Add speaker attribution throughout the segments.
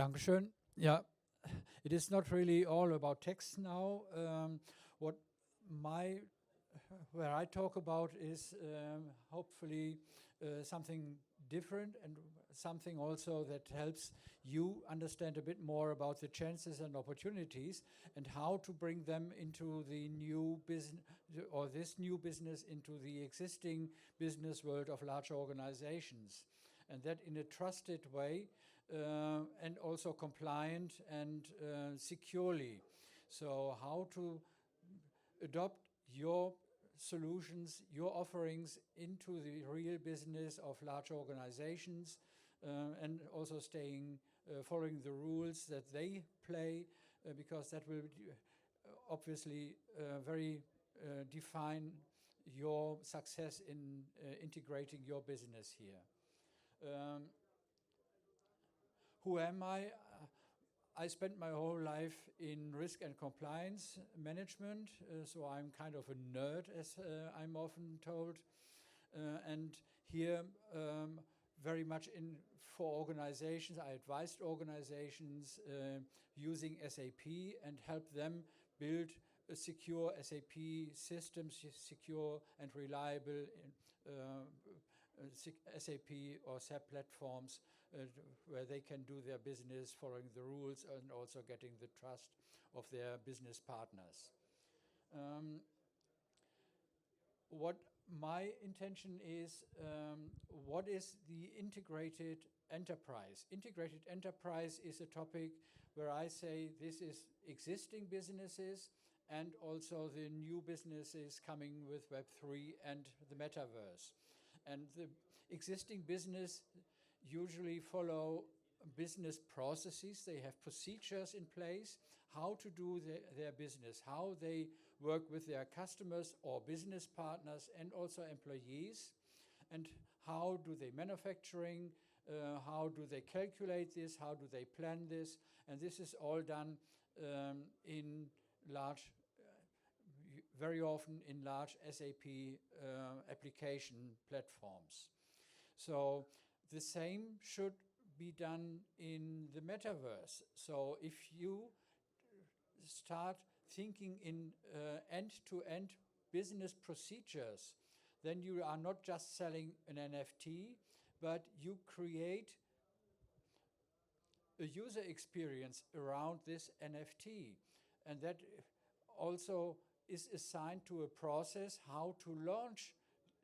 Speaker 1: Dankeschön. Yeah, it is not really all about text now. Where I talk about is hopefully something different and something also that helps you understand a bit more about the chances and opportunities and how to bring them into the new business or this new business into the existing business world of large organizations, and that in a trusted way and also compliant and securely. So how to adopt your solutions, your offerings into the real business of large organizations and also following the rules that they play because that will obviously very define your success in integrating your business here. Who am I? I spent my whole life in risk and compliance management, so I'm kind of a nerd, as I'm often told. And here, very much for organizations, I advised organizations using SAP and help them build a secure SAP system, secure and reliable SAP or SAP platforms where they can do their business following the rules and also getting the trust of their business partners. What my intention is, what is the integrated enterprise? Integrated enterprise is a topic where I say this is existing businesses and also the new businesses coming with Web3 and the Metaverse. And the existing business usually follow business processes. They have procedures in place, how to do their business, how they work with their customers or business partners and also employees, and how do they manufacturing, how do they calculate this, how do they plan this, and this is all done in large very often in large SAP application platforms. So the same should be done in the Metaverse. So if you start thinking in end-to-end business procedures, then you are not just selling an NFT, but you create a user experience around this NFT. And that also is assigned to a process how to launch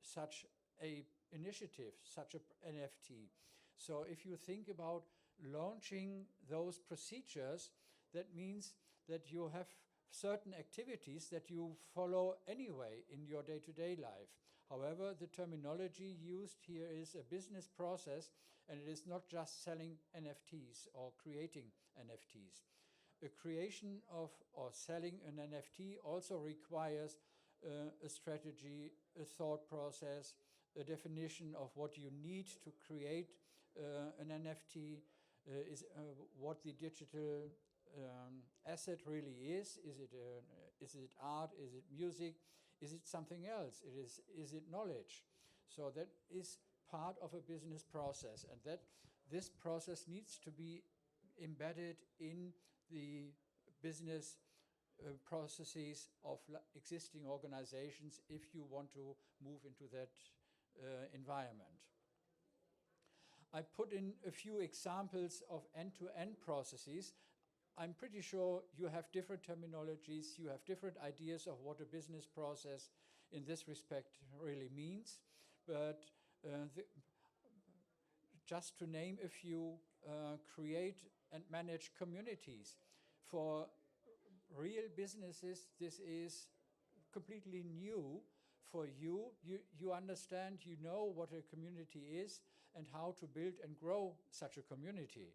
Speaker 1: such a initiative, such an NFT. So if you think about launching those procedures, that means that you have certain activities that you follow anyway in your day-to-day life. However, the terminology used here is a business process, and it is not just selling NFTs or creating NFTs. A creation of or selling an NFT also requires a strategy, a thought process, a definition of what you need to create an NFT, what the digital asset really is. Is it art? Is it music? Is it something else? Is it knowledge? So that is part of a business process, and that this process needs to be embedded in the business processes of existing organizations if you want to move into that environment. I put in a few examples of end-to-end processes. I'm pretty sure you have different terminologies, you have different ideas of what a business process in this respect really means, but just to name a few, create and manage communities. For real businesses, this is completely new for you. You understand, you know what a community is and how to build and grow such a community.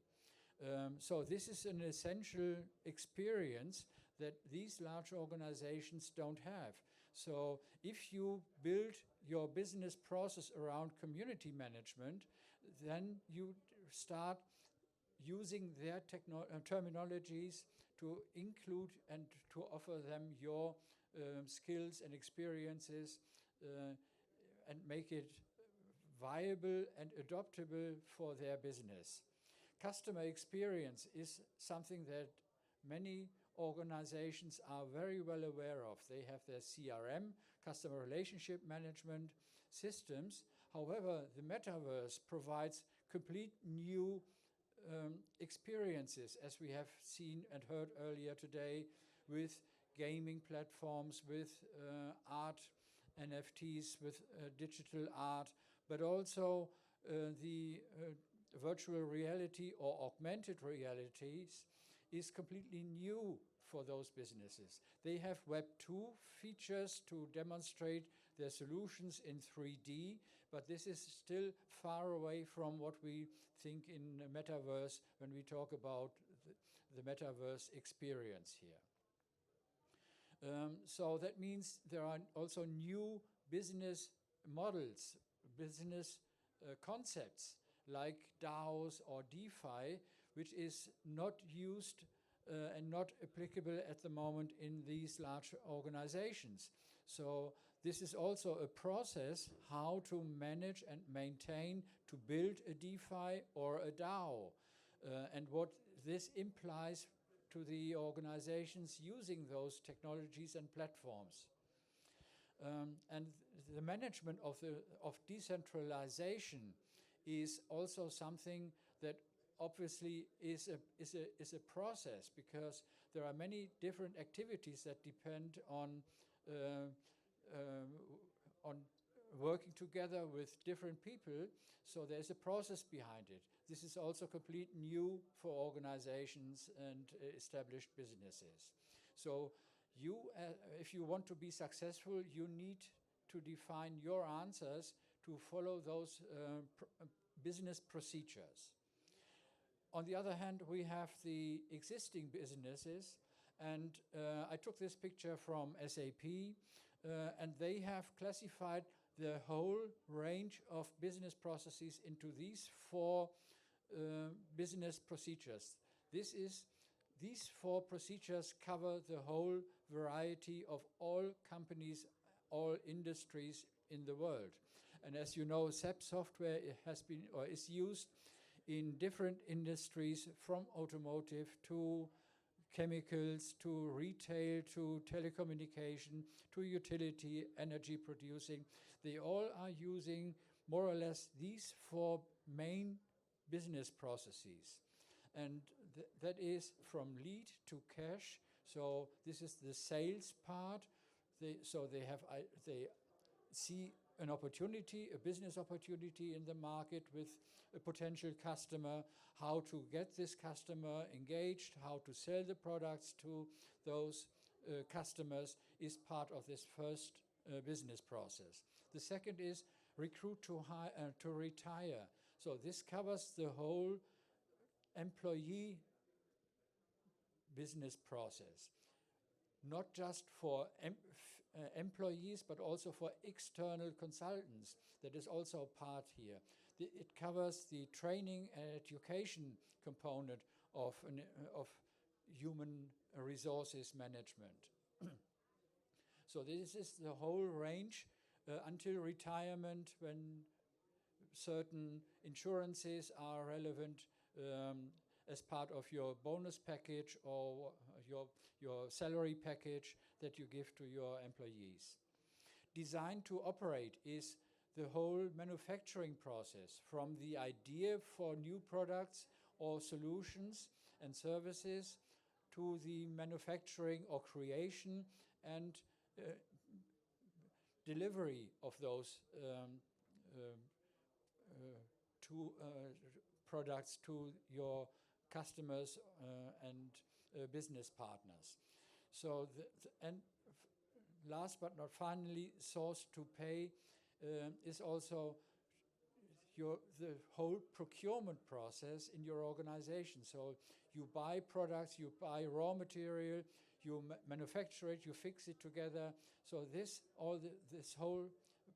Speaker 1: So this is an essential experience that these large organizations don't have. So if you build your business process around community management, then you start using their terminologies to include and to offer them your skills and experiences and make it viable and adoptable for their business. Customer experience is something that many organizations are very well aware of. They have their CRM, customer relationship management systems. However, the Metaverse provides complete new experiences, as we have seen and heard earlier today, with gaming platforms, with art, NFTs, with digital art, but also the virtual reality or augmented realities is completely new for those businesses. They have Web 2 features to demonstrate their solutions in 3D, but this is still far away from what we think in Metaverse when we talk about the Metaverse experience here. So that means there are also new business models, business concepts like DAOs or DeFi, which is not used and not applicable at the moment in these large organizations. So this is also a process how to manage and maintain, to build a DeFi or a DAO, and what this implies to the organizations using those technologies and platforms. And the management of decentralization is also something that obviously is a process, because there are many different activities that depend on working together with different people. So there's a process behind it. This is also completely new for organizations and established businesses. So if you want to be successful, you need to define your answers to follow those business procedures. On the other hand, we have the existing businesses, and I took this picture from SAP, and they have classified the whole range of business processes into these 4 business procedures. These 4 procedures cover the whole variety of all companies, all industries in the world. And as you know, SAP software has been or is used in different industries, from automotive to chemicals, to retail, to telecommunication, to utility, energy producing. They all are using more or less these 4 main business processes. And that is from lead to cash. So this is the sales part. They see an opportunity, a business opportunity in the market with a potential customer, how to get this customer engaged, how to sell the products to those customers is part of this first business process. The second is recruit to retire. So this covers the whole employee business process, not just for employees, but also for external consultants. That is also a part here. It covers the training and education component of human resources management. So this is the whole range until retirement, when certain insurances are relevant as part of your bonus package or your salary package that you give to your employees. Design to operate is the whole manufacturing process, from the idea for new products or solutions and services to the manufacturing or creation and delivery of those products to your customers and business partners. So, and last but not finally, source to pay is also the whole procurement process in your organization. So you buy products, you buy raw material, you manufacture it, you fix it together. So this whole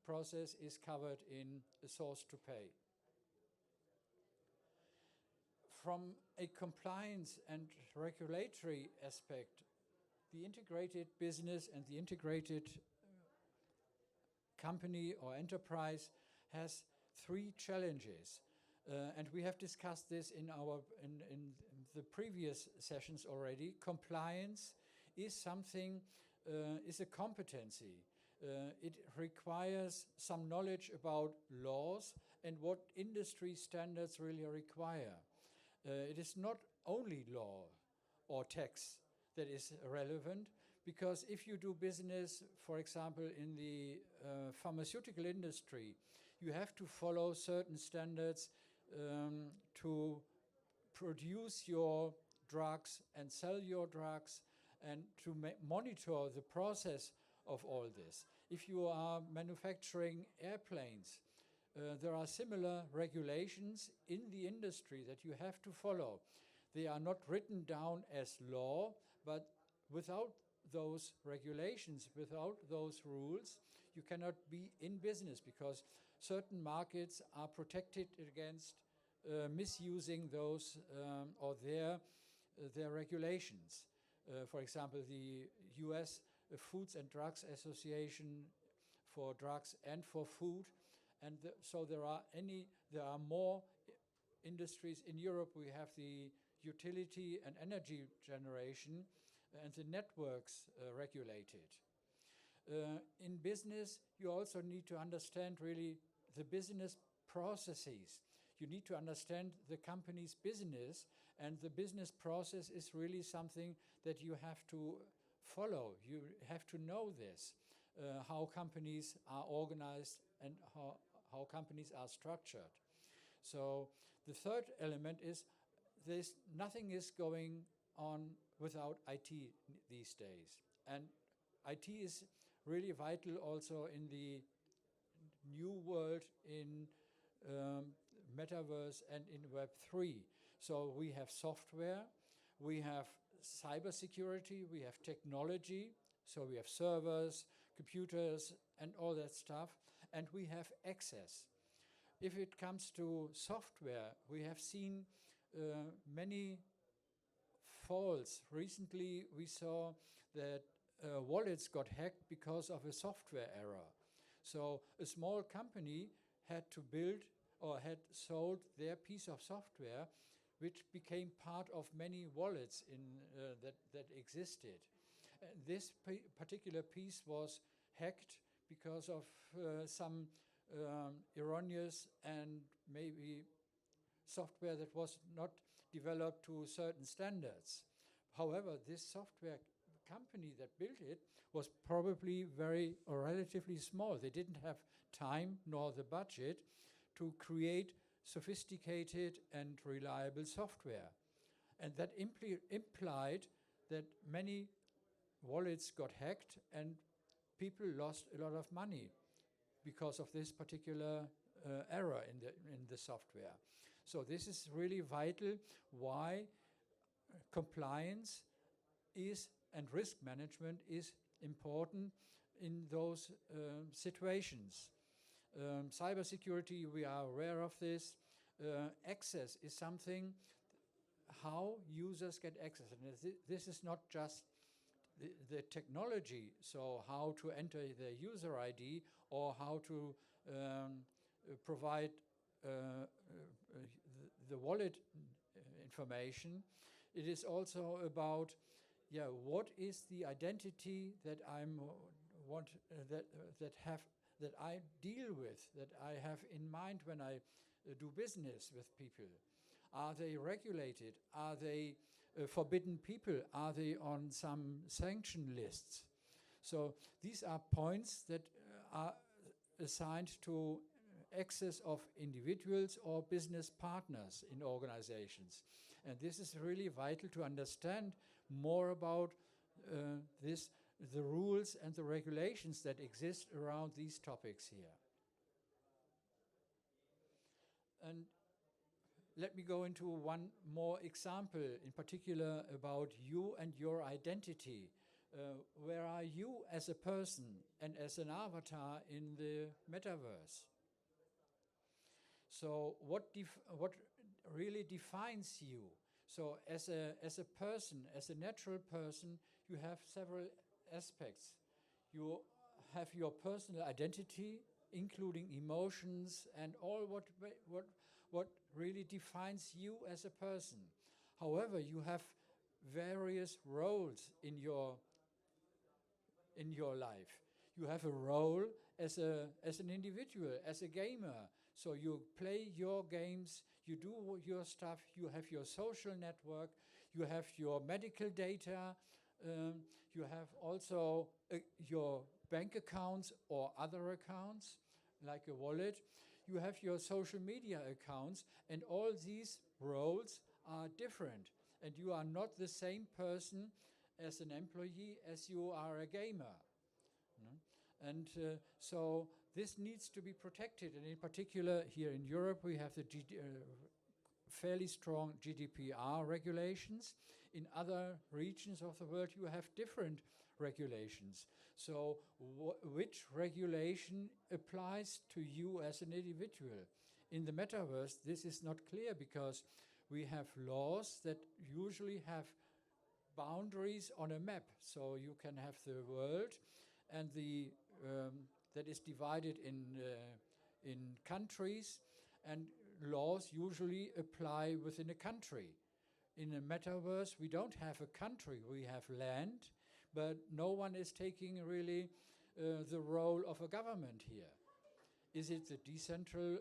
Speaker 1: process is covered in the source to pay. From a compliance and regulatory aspect, the integrated business and the integrated company or enterprise has 3 challenges. And we have discussed this in the previous sessions already. Compliance is something, is a competency. It requires some knowledge about laws and what industry standards really require. It is not only law or tax that is relevant, because if you do business, for example, in the pharmaceutical industry, you have to follow certain standards to produce your drugs and sell your drugs, and to monitor the process of all this. If you are manufacturing airplanes, there are similar regulations in the industry that you have to follow. They are not written down as law, but without those regulations, without those rules, you cannot be in business, because certain markets are protected against misusing those or their regulations. For example, the US Foods and Drugs Association for drugs and for food, and so there are more industries in Europe. We have the utility and energy generation and the networks regulated. In business, you also need to understand really the business processes. You need to understand the company's business, and the business process is really something that you have to follow. You have to know this, how companies are organized and how companies are structured. So the third element is nothing is going on without IT these days. And IT is really vital also in the new world in Metaverse and in Web3. So we have software, we have cybersecurity, we have technology, so we have servers, computers, and all that stuff, and we have access. If it comes to software, we have seen many faults. Recently, we saw that wallets got hacked because of a software error. So a small company had to build or had sold their piece of software, which became part of many wallets that existed. This particular piece was hacked because of some erroneous and maybe software that was not developed to certain standards. However, this software company that built it was probably very or relatively small. They didn't have time nor the budget to create sophisticated and reliable software. And that implied that many wallets got hacked and people lost a lot of money because of this particular error in the software. So this is really vital why compliance is and risk management is important in those situations. Cybersecurity, we are aware of this. Access is something, how users get access. And this is not just the technology, so how to enter the user ID or how to provide the wallet information. It is also about, what is the identity that that I deal with, that I have in mind when I do business with people. Are they regulated? Are they forbidden people? Are they on some sanction lists? So these are points that are assigned to access of individuals or business partners in organizations. And this is really vital to understand more about the rules and the regulations that exist around these topics here. And let me go into one more example, in particular about you and your identity. Where are you as a person and as an avatar in the metaverse? So what really defines you? So as a person, as a natural person, you have several aspects. You have your personal identity, including emotions and all what really defines you as a person. However, you have various roles in your life. You have a role as an individual, as a gamer. So you play your games, you do your stuff, you have your social network, you have your medical data, you have also your bank accounts or other accounts, like a wallet. You have your social media accounts, and all these roles are different. And you are not the same person as an employee as you are a gamer. And so this needs to be protected. And in particular, here in Europe, we have the fairly strong GDPR regulations. In other regions of the world, you have different regulations. So which regulation applies to you as an individual? In the metaverse, this is not clear because we have laws that usually have boundaries on a map. So you can have the world and that is divided in countries, and laws usually apply within a country. In a metaverse, we don't have a country, we have land, but no one is taking really the role of a government here. Is it the decentral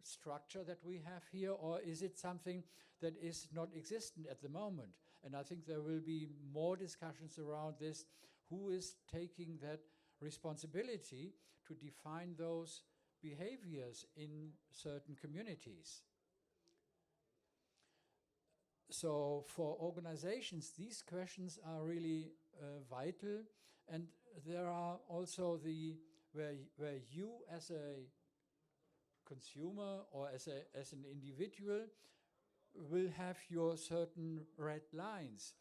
Speaker 1: structure that we have here, or is it something that is not existent at the moment? And I think there will be more discussions around this. Who is taking that responsibility to define those behaviors in certain communities? So for organizations, these questions are really vital, and there are also where you as a consumer or as an individual will have your certain red lines.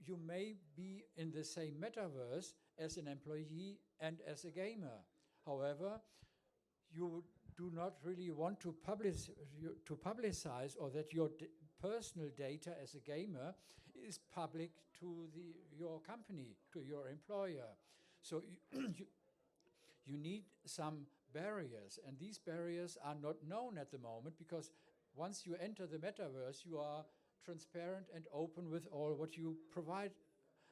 Speaker 1: You may be in the same metaverse as an employee and as a gamer. However, you do not really want to publicize or that your personal data as a gamer is public to your company, to your employer. So you need some barriers, and these barriers are not known at the moment, because once you enter the metaverse, you are transparent and open with all what you provide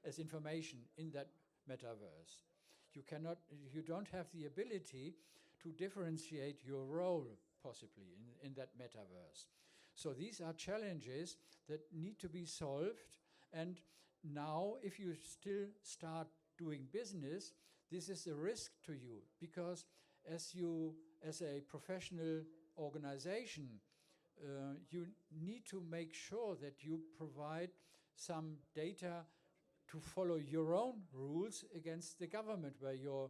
Speaker 1: as information in that metaverse. You don't have the ability to differentiate your role possibly in that metaverse. So these are challenges that need to be solved. And now, if you still start doing business, this is a risk to you, because as a professional organization, you need to make sure that you provide some data to follow your own rules against the government where your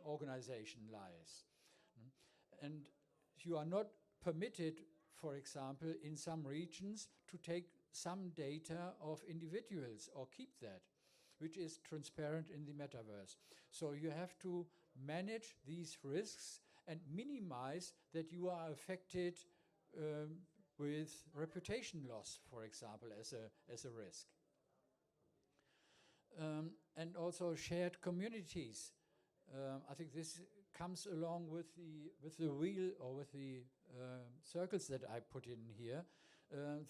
Speaker 1: organization lies. And you are not permitted, for example, in some regions, to take some data of individuals or keep that, which is transparent in the metaverse. So you have to manage these risks and minimize that you are affected with reputation loss, for example, as a risk. And also shared communities. I think this comes along with the wheel or with the circles that I put in here.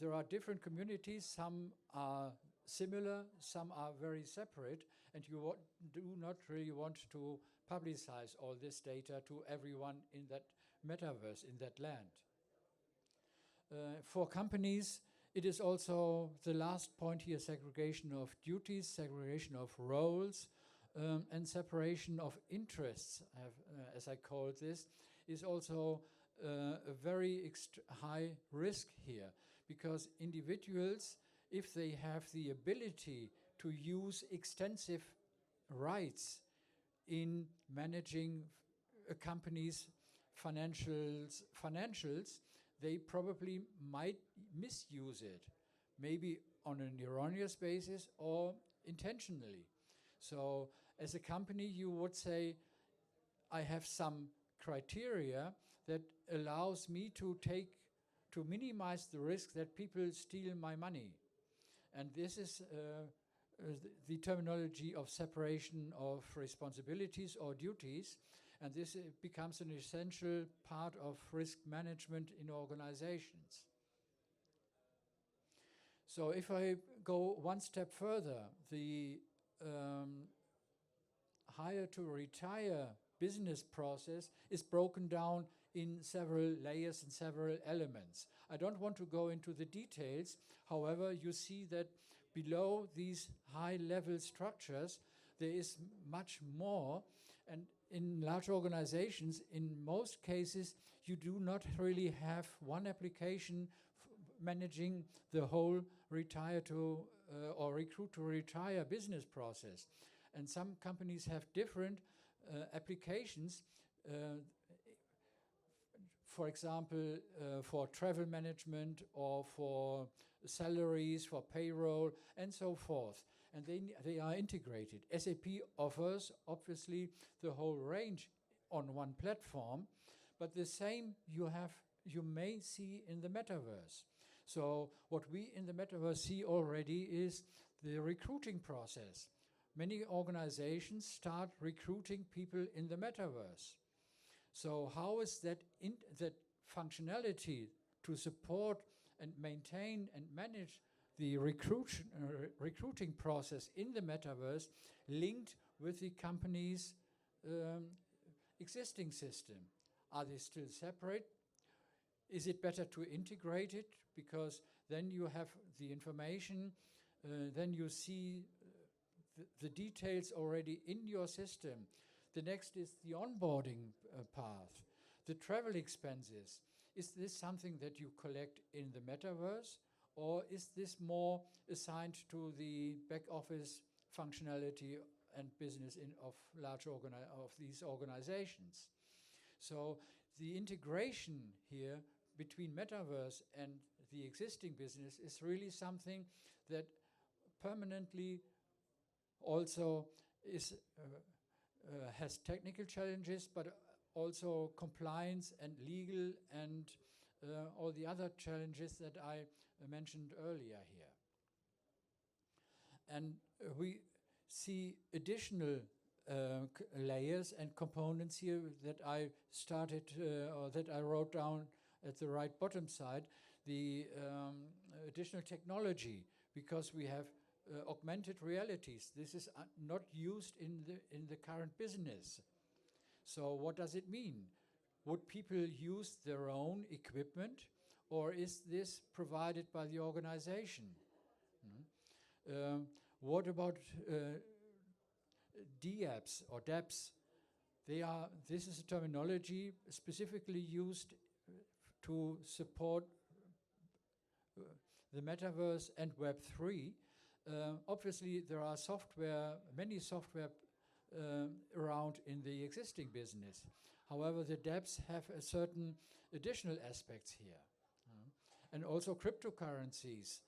Speaker 1: There are different communities. Some are similar, some are very separate, and you do not really want to publicize all this data to everyone in that metaverse, in that land. For companies, it is also the last point here: segregation of duties, segregation of roles, and separation of interests, as I call this, is also a very high risk here, because individuals, if they have the ability to use extensive rights in managing a company's financials, they probably might misuse it, maybe on an erroneous basis or intentionally. So as a company, you would say, I have some criteria that allows me to minimize the risk that people steal my money. And this is the terminology of separation of responsibilities or duties. And this becomes an essential part of risk management in organizations. So if I go one step further, the hire to retire business process is broken down in several layers and several elements. I don't want to go into the details. However, you see that below these high-level structures, there is much more. And in large organizations, in most cases, you do not really have one application managing the whole retire to or recruit to retire business process. And some companies have different applications, for example, for travel management or for salaries, for payroll, and so forth. And they are integrated. SAP offers, obviously, the whole range on one platform, but the same you may see in the Metaverse. So what we in the Metaverse see already is the recruiting process. Many organizations start recruiting people in the Metaverse. So how is that functionality to support and maintain and manage the recruiting process in the Metaverse linked with the company's existing system? Are they still separate? Is it better to integrate it? Because then you have the information, then you see the details already in your system. The next is the onboarding path, the travel expenses. Is this something that you collect in the Metaverse, or is this more assigned to the back office functionality and business of these organizations? So the integration here between Metaverse and the existing business is really something that permanently also has technical challenges, but also compliance and legal and all the other challenges that I mentioned earlier here. And we see additional layers and components here that I started or that I wrote down at the right bottom side, the additional technology, because we have augmented realities. This is not used in the current business. So what does it mean? Would people use their own equipment, or is this provided by the organization? What about DApps or dApps? This is a terminology specifically used to support the Metaverse and Web3. Obviously, there are many software around in the existing business. However, the dApps have a certain additional aspects here. And also cryptocurrencies.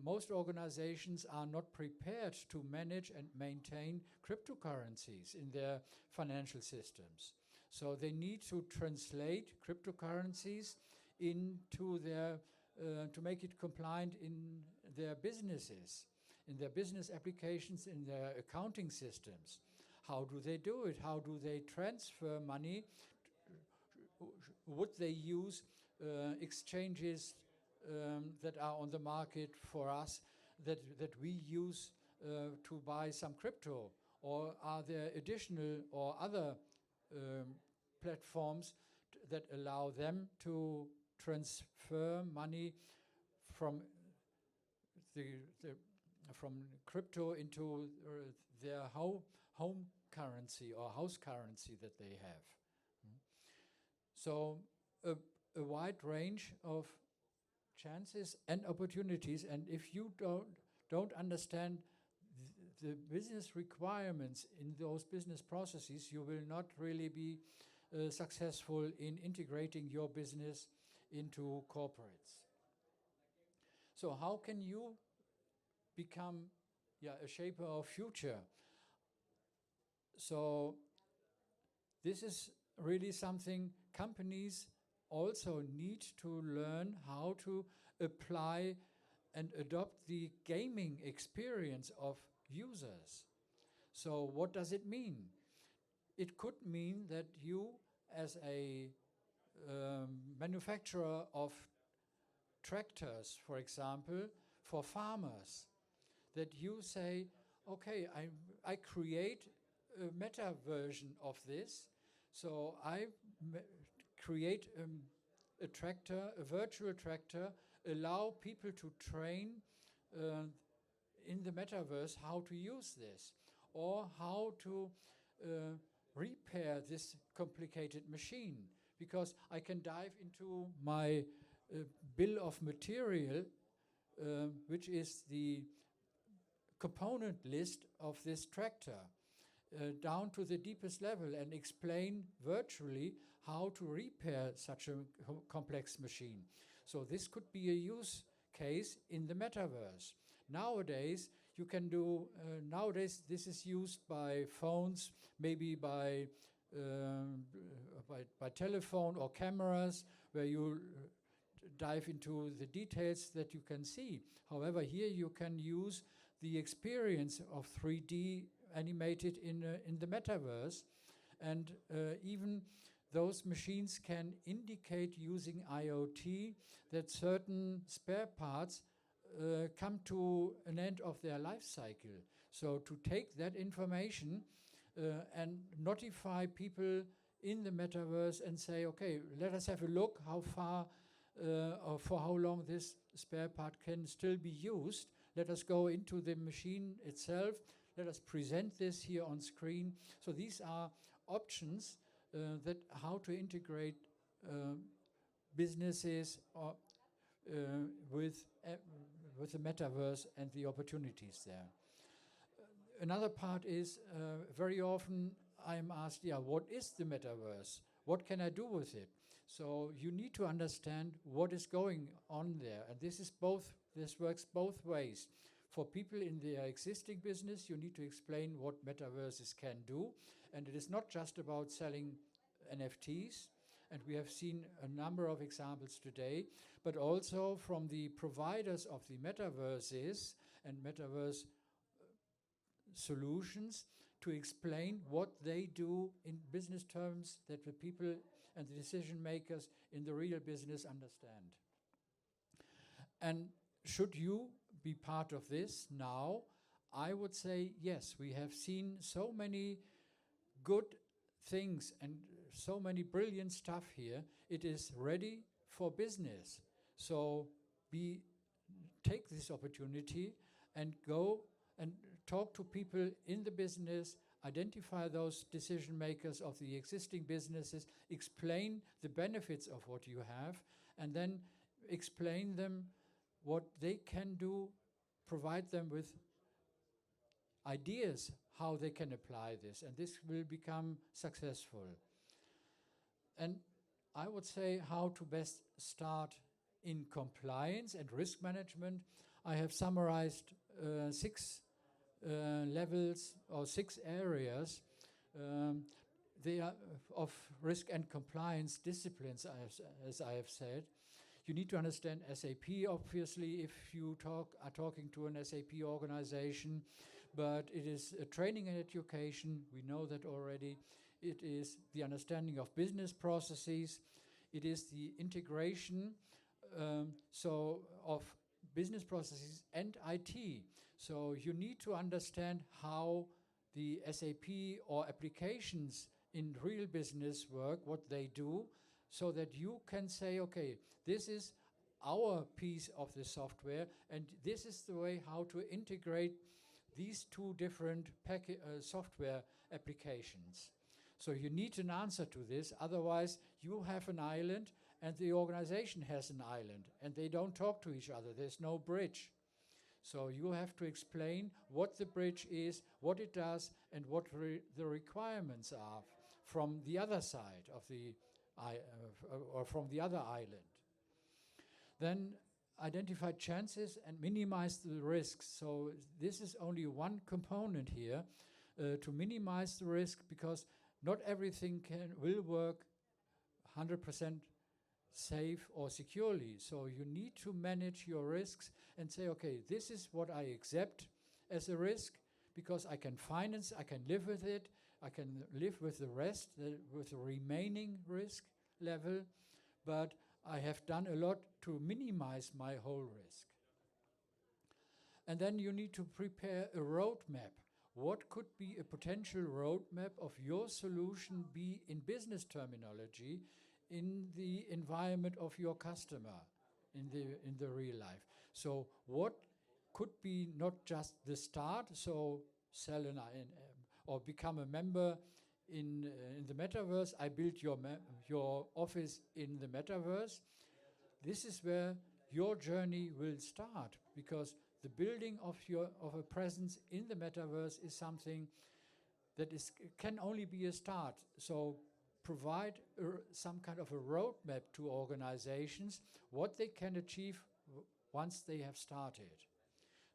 Speaker 1: Most organizations are not prepared to manage and maintain cryptocurrencies in their financial systems. So they need to translate cryptocurrencies into their, to make it compliant in their businesses, in their business applications, in their accounting systems. How do they do it? How do they transfer money? Would they use exchanges that are on the market for us that we use to buy some crypto? Or are there additional or other platforms that allow them to transfer money from from crypto into their home currency or house currency that they have? So a wide range of chances and opportunities, and if you don't understand the business requirements in those business processes, you will not really be successful in integrating your business into corporates. So how can you become a shaper of future? So this is really something companies also need to learn how to apply and adopt the gaming experience of users. So what does it mean? it could mean that you, as a manufacturer of tractors, for example, for farmers, that you say, okay, I create a meta version of this, so I create a tractor, a virtual tractor, allow people to train in the metaverse how to use this, or how to repair this complicated machine, because I can dive into my bill of material, which is the component list of this tractor, down to the deepest level, and explain virtually how to repair such a complex machine. So this could be a use case in the metaverse. Nowadays, you can do, nowadays this is used by phones, maybe by telephone or cameras, where you dive into the details that you can see. However, here you can use the experience of 3D animated in the metaverse, and even those machines can indicate using IoT that certain spare parts come to an end of their life cycle. So to take that information and notify people in the metaverse and say, okay, let us have a look how far or for how long this spare part can still be used. Let us go into the machine itself. Let us present this here on screen. So these are options that how to integrate businesses with the metaverse and the opportunities there. Another part is very often I'm asked, yeah, what is the metaverse? What can I do with it? So you need to understand what is going on there, and this works both ways. For people in their existing business, you need to explain what metaverses can do, and it is not just about selling NFTs, and we have seen a number of examples today, but also from the providers of the metaverses and metaverse solutions to explain what they do in business terms that the people and the decision makers in the real business understand. And should you be part of this now? I would say yes. We have seen so many good things and so many brilliant stuff here. It is ready for business. So take this opportunity and go and talk to people in the business, identify those decision makers of the existing businesses, explain the benefits of what you have, and then explain them what they can do, provide them with ideas how they can apply this, and this will become successful. And I would say how to best start in compliance and risk management. I have summarized 6 levels or 6 areas. They are of risk and compliance disciplines, as I have said. You need to understand SAP, obviously, if you are talking to an SAP organization, but it is training and education. We know that already. It is the understanding of business processes. It is the integration of business processes and IT. So you need to understand how the SAP or applications in real business work, what they do, so that you can say, okay, this is our piece of the software, and this is the way how to integrate these 2 different software applications. So you need an answer to this, otherwise you have an island and the organization has an island, and they don't talk to each other. There's no bridge. So you have to explain what the bridge is, what it does, and what the requirements are from the other side of the or from the other island. Then identify chances and minimize the risks. So this is only one component here, to minimize the risk, because not everything will work 100% safe or securely. So you need to manage your risks and say, okay, this is what I accept as a risk, because I can finance, I can live with it, I can live with the rest, with the remaining risk level, but I have done a lot to minimize my whole risk. And then you need to prepare a roadmap. What could be a potential roadmap of your solution be in business terminology in the environment of your customer in the real life? So what could be not just the start, so sell or become a member in the Metaverse, I build your office in the Metaverse. This is where your journey will start, because the building of a presence in the Metaverse is something that can only be a start. So provide some kind of a roadmap to organizations, what they can achieve once they have started.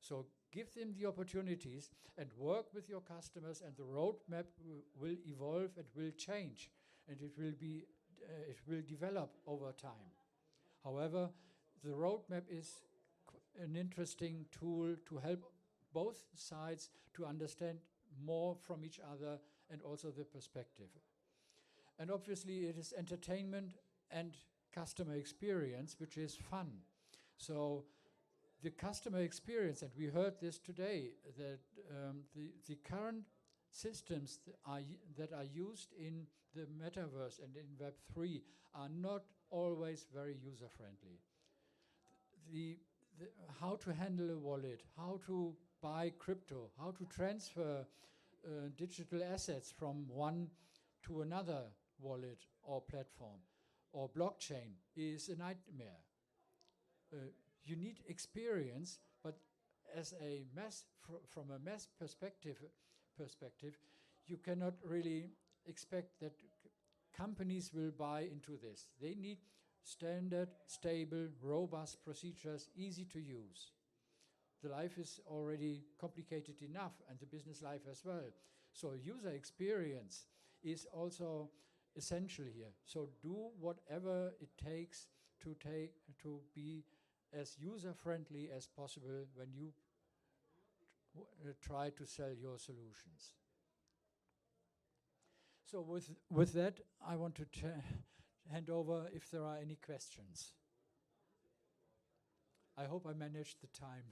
Speaker 1: So give them the opportunities and work with your customers, and the roadmap will evolve, it will change, and it will develop over time. However, the roadmap is an interesting tool to help both sides to understand more from each other and also the perspective. And obviously it is entertainment and customer experience, which is fun. So the customer experience, and we heard this today, that the current systems that are used in the Metaverse and in Web3 are not always very user-friendly. How to handle a wallet, how to buy crypto, how to transfer digital assets from one to another wallet or platform or blockchain is a nightmare. You need experience, but as a mass, from a mass perspective, you cannot really expect that companies will buy into this. They need standard, stable, robust procedures, easy to use. The life is already complicated enough, and the business life as well. So user experience is also essential here. So do whatever it takes to be as user-friendly as possible when you try to sell your solutions. So with that, I want to hand over if there are any questions. I hope I managed the time.